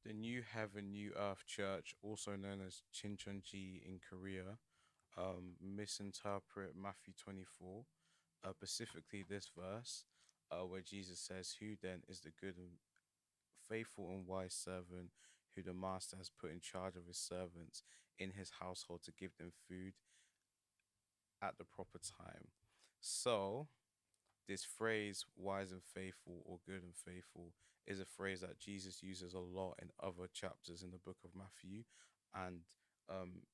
The New Heaven, New Earth Church, also known as Chincheonji in Korea, misinterpret Matthew 24, specifically this verse, where Jesus says, "Who then is the good and faithful and wise servant who the master has put in charge of his servants in his household to give them food at the proper time?" So, this phrase, wise and faithful or good and faithful, is a phrase that Jesus uses a lot in other chapters in the book of Matthew. And um,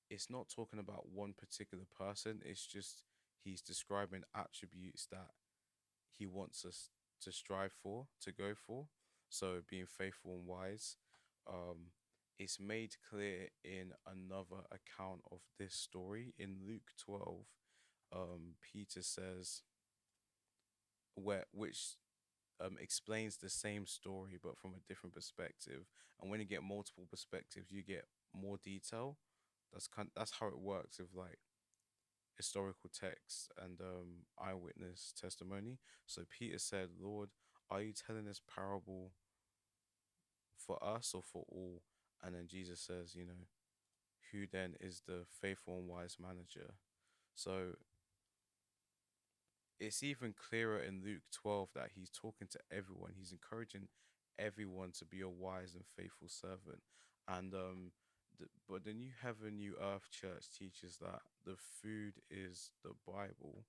it's not talking about one particular person, it's just he's describing attributes that he wants us to strive for, to go for. So being faithful and wise. Um, it's made clear in another account of this story in Luke 12. Peter says, which explains the same story but from a different perspective. And when you get multiple perspectives, you get more detail. That's how it works with like historical texts and eyewitness testimony. So Peter said, "Lord, are you telling this parable for us or for all?" And then Jesus says, "Who then is the faithful and wise manager?" So it's even clearer in Luke 12 that he's talking to everyone. He's encouraging everyone to be a wise and faithful servant. And but the New Heaven, New Earth Church teaches that the food is the Bible,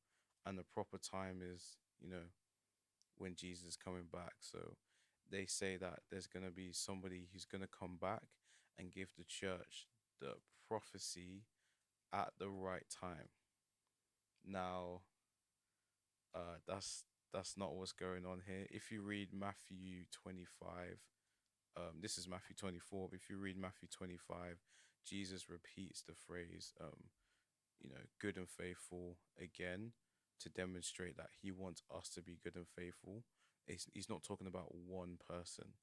and the proper time is, when Jesus is coming back. So they say that there's gonna be somebody who's gonna come back and give the church the prophecy at the right time. Now, that's not what's going on here. If you read Matthew 25, this is Matthew 24, but if you read Matthew 25, Jesus repeats the phrase, good and faithful again to demonstrate that he wants us to be good and faithful. He's not talking about one person.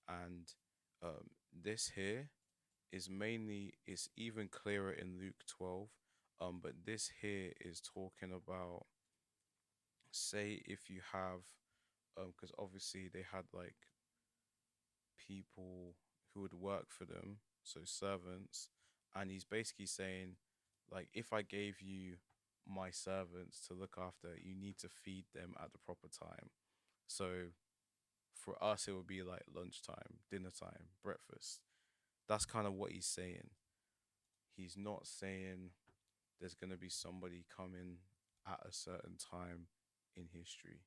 And this here is even clearer in Luke 12. But this here is talking about, say, if you have because obviously they had like people who would work for them, so servants, and he's basically saying, like, if I gave you my servants to look after, you need to feed them at the proper time. So for us, it would be like lunchtime, dinner time, breakfast. That's kind of what he's saying. He's not saying there's going to be somebody coming at a certain time in history.